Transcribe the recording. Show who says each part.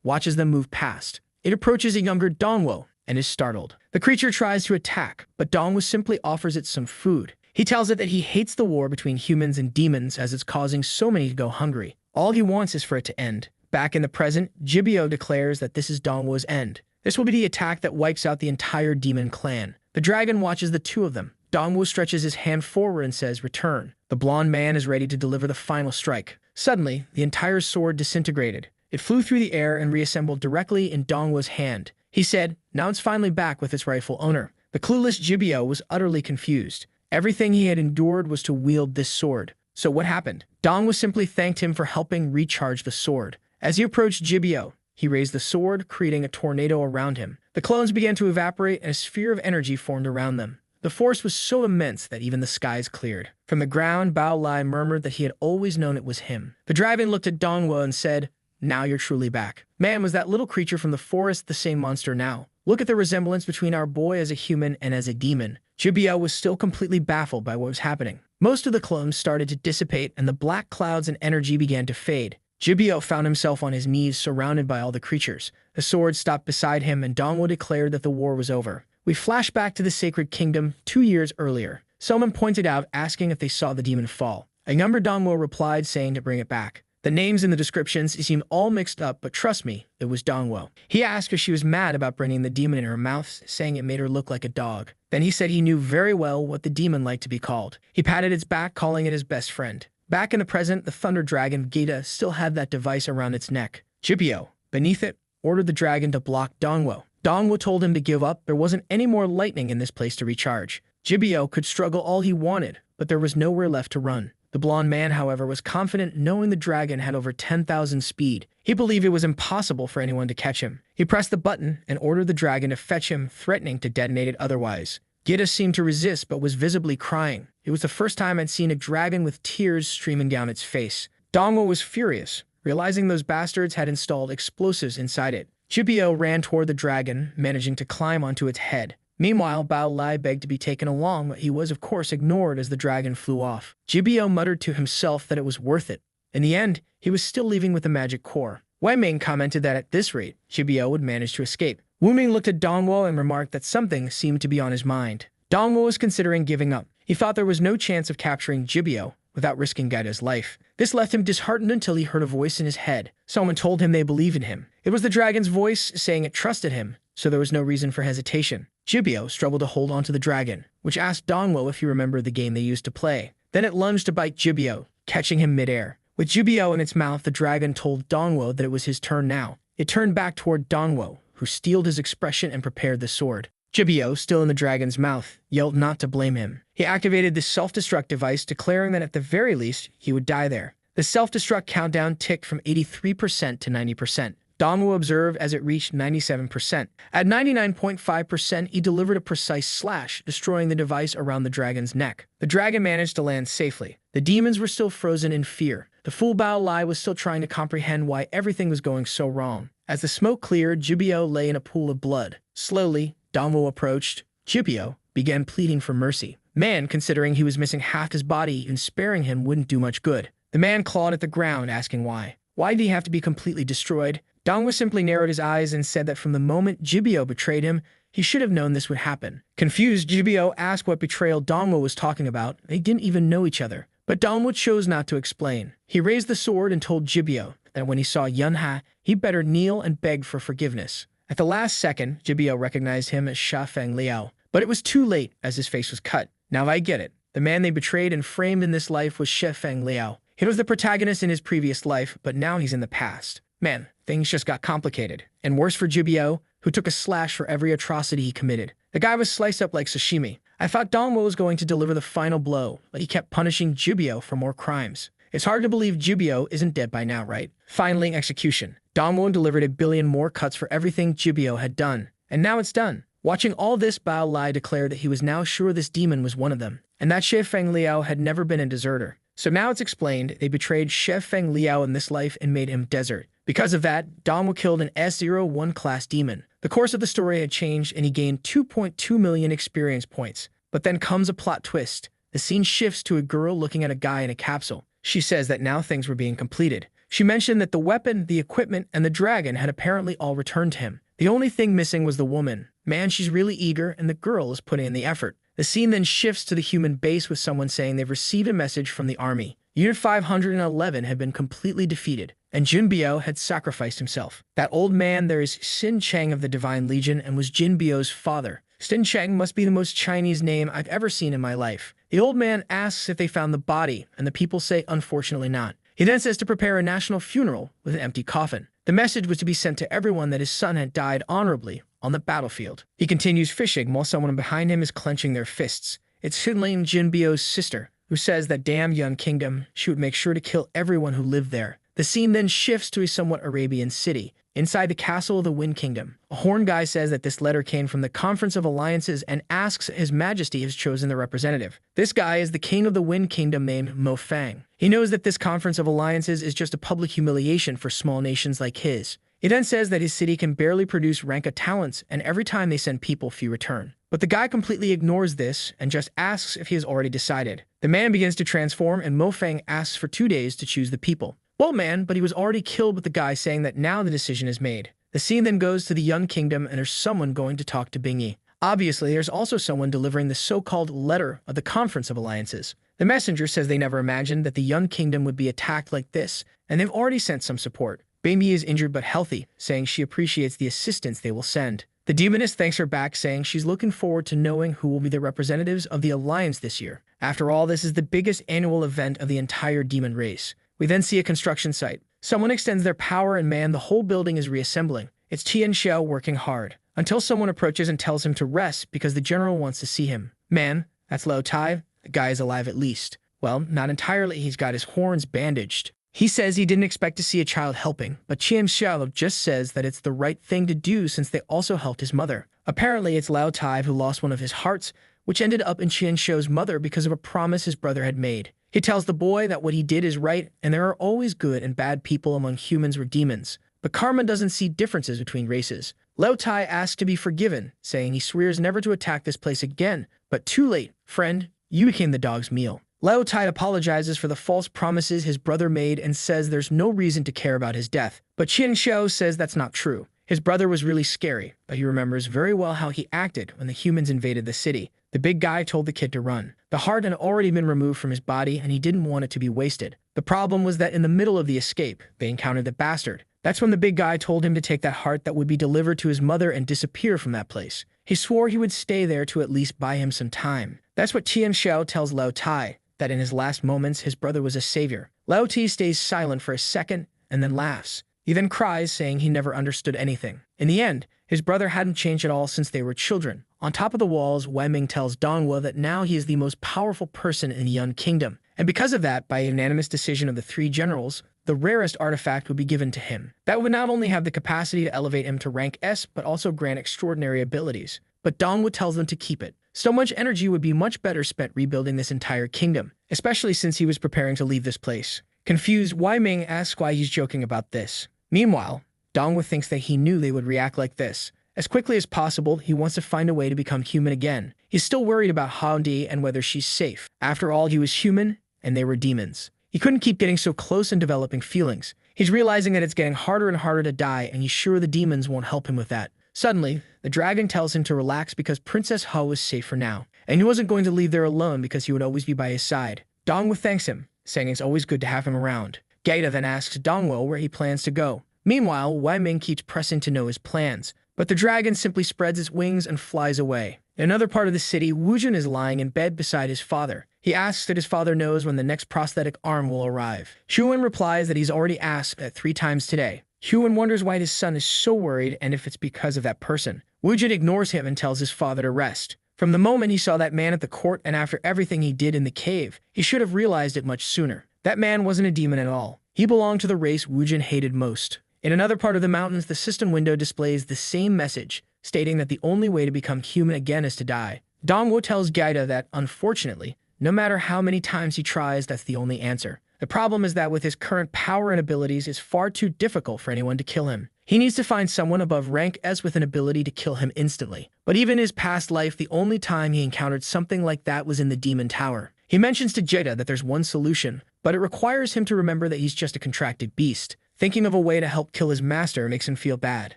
Speaker 1: watches them move past. It approaches a younger Dongwo and is startled. The creature tries to attack, but Dongwo simply offers it some food. He tells it that he hates the war between humans and demons as it's causing so many to go hungry. All he wants is for it to end. Back in the present, Jibio declares that this is Dongwo's end. This will be the attack that wipes out the entire demon clan. The dragon watches the two of them. Dongwo stretches his hand forward and says, "Return." The blonde man is ready to deliver the final strike. Suddenly, the entire sword disintegrated. It flew through the air and reassembled directly in Dongwo's hand. He said, "Now it's finally back with its rightful owner." The clueless Jibio was utterly confused. Everything he had endured was to wield this sword. So what happened? Dongwo simply thanked him for helping recharge the sword. As he approached Jibio, he raised the sword, creating a tornado around him. The clones began to evaporate and a sphere of energy formed around them. The force was so immense that even the skies cleared. From the ground, Bao Lai murmured that he had always known it was him. The dragon looked at Dongwo and said, "Now you're truly back." Man, was that little creature from the forest the same monster now? Look at the resemblance between our boy as a human and as a demon. Jibio was still completely baffled by what was happening. Most of the clones started to dissipate and the black clouds and energy began to fade. Jibio found himself on his knees surrounded by all the creatures. The sword stopped beside him and Dongwo declared that the war was over. We flash back to the Sacred Kingdom 2 years earlier. Someone pointed out asking if they saw the demon fall. A younger Dongwo replied saying to bring it back. The names in the descriptions seemed all mixed up, but trust me, it was Dongwo. He asked if she was mad about bringing the demon in her mouth, saying it made her look like a dog. Then he said he knew very well what the demon liked to be called. He patted its back, calling it his best friend. Back in the present, the thunder dragon, Gita, still had that device around its neck. Jibio, beneath it, ordered the dragon to block Dongwo. Dongwo told him to give up. There wasn't any more lightning in this place to recharge. Jibio could struggle all he wanted, but there was nowhere left to run. The blonde man, however, was confident knowing the dragon had over 10,000 speed. He believed it was impossible for anyone to catch him. He pressed the button and ordered the dragon to fetch him, threatening to detonate it otherwise. Gita seemed to resist but was visibly crying. It was the first time I'd seen a dragon with tears streaming down its face. Dongwo was furious, realizing those bastards had installed explosives inside it. Jibio ran toward the dragon, managing to climb onto its head. Meanwhile, Bao Lai begged to be taken along, but he was of course ignored as the dragon flew off. Jibio muttered to himself that it was worth it. In the end, he was still leaving with the magic core. Wei Ming commented that at this rate, Jibio would manage to escape. Wu Ming looked at Dongwo and remarked that something seemed to be on his mind. Dongwo was considering giving up. He thought there was no chance of capturing Jibio without risking Gaeta's life. This left him disheartened until he heard a voice in his head. Someone told him they believed in him. It was the dragon's voice saying it trusted him, so there was no reason for hesitation. Jibio struggled to hold onto the dragon, which asked Dongwo if he remembered the game they used to play. Then it lunged to bite Jibio, catching him midair. With Jibio in its mouth, the dragon told Dongwo that it was his turn now. It turned back toward Dongwo, who steeled his expression and prepared the sword. Jibio, still in the dragon's mouth, yelled not to blame him. He activated the self-destruct device, declaring that at the very least, he would die there. The self-destruct countdown ticked from 83% to 90%. Dongwo observed as it reached 97%. At 99.5%, he delivered a precise slash, destroying the device around the dragon's neck. The dragon managed to land safely. The demons were still frozen in fear. The fool Bao Lai was still trying to comprehend why everything was going so wrong. As the smoke cleared, Jibio lay in a pool of blood. Slowly, Dongwo approached. Jibio began pleading for mercy. Man, considering he was missing half his body, and sparing him wouldn't do much good. The man clawed at the ground, asking why. Why did he have to be completely destroyed? Dongwo simply narrowed his eyes and said that from the moment Jibio betrayed him, he should have known this would happen. Confused, Jibio asked what betrayal Dongwo was talking about. They didn't even know each other. But Dongwo chose not to explain. He raised the sword and told Jibio that when he saw Yunha, he better kneel and beg for forgiveness. At the last second, Jibio recognized him as Sha Feng Liao. But it was too late, as his face was cut. Now I get it. The man they betrayed and framed in this life was Sha Feng Liao. He was the protagonist in his previous life, but now he's in the past. Man, things just got complicated. And worse for Jibio, who took a slash for every atrocity he committed. The guy was sliced up like sashimi. I thought Dongwo was going to deliver the final blow, but he kept punishing Jibio for more crimes. It's hard to believe Jibio isn't dead by now, right? Finally, execution. Dongwo delivered 1 billion more cuts for everything Jibio had done. And now it's done. Watching all this, Bao Lai declared that he was now sure this demon was one of them, and that Sha Feng Liao had never been a deserter. So now it's explained they betrayed Sha Feng Liao in this life and made him desert. Because of that, Dongwo killed an S01 class demon. The course of the story had changed and he gained 2.2 million experience points. But then comes a plot twist. The scene shifts to a girl looking at a guy in a capsule. She says that now things were being completed. She mentioned that the weapon, the equipment, and the dragon had apparently all returned to him. The only thing missing was the woman. Man, she's really eager, and the girl is putting in the effort. The scene then shifts to the human base with someone saying they've received a message from the army. Unit 511 had been completely defeated, and Jinbyo had sacrificed himself. That old man there is Sin Cheng of the Divine Legion and was Jinbyo's father. Sin Cheng must be the most Chinese name I've ever seen in my life. The old man asks if they found the body, and the people say unfortunately not. He then says to prepare a national funeral with an empty coffin. The message was to be sent to everyone that his son had died honorably on the battlefield. He continues fishing while someone behind him is clenching their fists. It's Xinling Jinbyo's sister, who says that damn Yun Kingdom, she would make sure to kill everyone who lived there. The scene then shifts to a somewhat Arabian city. Inside the castle of the Wind Kingdom, a horn guy says that this letter came from the Conference of Alliances and asks His Majesty has chosen the representative. This guy is the king of the Wind Kingdom named Mo Fang. He knows that this Conference of Alliances is just a public humiliation for small nations like his. He then says that his city can barely produce rank talents, and every time they send people, few return. But the guy completely ignores this and just asks if he has already decided. The man begins to transform, and Mo Fang asks for 2 days to choose the people. Well, man, but he was already killed with the guy saying that now the decision is made. The scene then goes to the Yun Kingdom, and there's someone going to talk to Bingyi. Obviously, there's also someone delivering the so-called letter of the Conference of Alliances. The messenger says they never imagined that the Yun Kingdom would be attacked like this, and they've already sent some support. Bingyi is injured but healthy, saying she appreciates the assistance they will send. The demoness thanks her back, saying she's looking forward to knowing who will be the representatives of the Alliance this year. After all, this is the biggest annual event of the entire demon race. We then see a construction site. Someone extends their power, and man, the whole building is reassembling. It's Tian Xiao working hard, until someone approaches and tells him to rest because the general wants to see him. Man, that's Lao Tai. The guy is alive at least. Well, not entirely. He's got his horns bandaged. He says he didn't expect to see a child helping, but Tian Xiao just says that it's the right thing to do since they also helped his mother. Apparently, it's Lao Tai who lost one of his hearts, which ended up in Tian Xiao's mother because of a promise his brother had made. He tells the boy that what he did is right, and there are always good and bad people among humans or demons. But karma doesn't see differences between races. Lao Tai asks to be forgiven, saying he swears never to attack this place again. But too late, friend, you became the dog's meal. Lao Tai apologizes for the false promises his brother made and says there's no reason to care about his death. But Qian Xiao says that's not true. His brother was really scary, but he remembers very well how he acted when the humans invaded the city. The big guy told the kid to run. The heart had already been removed from his body, and he didn't want it to be wasted. The problem was that in the middle of the escape, they encountered the bastard. That's when the big guy told him to take that heart that would be delivered to his mother and disappear from that place. He swore he would stay there to at least buy him some time. That's what Tian Xiao tells Lao Tai, that in his last moments, his brother was a savior. Lao Tai stays silent for a second and then laughs. He then cries, saying he never understood anything. In the end, his brother hadn't changed at all since they were children. On top of the walls, Wei Ming tells Dongwu that now he is the most powerful person in the Yun Kingdom. And because of that, by a unanimous decision of the 3 generals, the rarest artifact would be given to him. That would not only have the capacity to elevate him to rank S, but also grant extraordinary abilities. But Dongwu tells them to keep it. So much energy would be much better spent rebuilding this entire kingdom, especially since he was preparing to leave this place. Confused, Wei Ming asks why he's joking about this. Meanwhile, Dongwu thinks that he knew they would react like this. As quickly as possible, he wants to find a way to become human again. He's still worried about Handi and whether she's safe. After all, he was human, and they were demons. He couldn't keep getting so close and developing feelings. He's realizing that it's getting harder and harder to die, and he's sure the demons won't help him with that. Suddenly, the dragon tells him to relax because Princess He was safe for now, and he wasn't going to leave there alone because he would always be by his side. Dongwu thanks him, saying it's always good to have him around. Gaeta then asks Dongwu where he plans to go. Meanwhile, Wei Ming keeps pressing to know his plans, but the dragon simply spreads its wings and flies away. In another part of the city, Wujin is lying in bed beside his father. He asks that his father knows when the next prosthetic arm will arrive. Xuan replies that he's already asked that 3 times today. Xuan wonders why his son is so worried and if it's because of that person. Wujin ignores him and tells his father to rest. From the moment he saw that man at the court and after everything he did in the cave, he should have realized it much sooner. That man wasn't a demon at all. He belonged to the race Wujin hated most. In another part of the mountains, the system window displays the same message, stating that the only way to become human again is to die. Dongwu tells Gaeta that, unfortunately, no matter how many times he tries, that's the only answer. The problem is that with his current power and abilities, it's far too difficult for anyone to kill him. He needs to find someone above rank S with an ability to kill him instantly. But even in his past life, the only time he encountered something like that was in the Demon Tower. He mentions to Jada that there's one solution, but it requires him to remember that he's just a contracted beast. Thinking of a way to help kill his master makes him feel bad.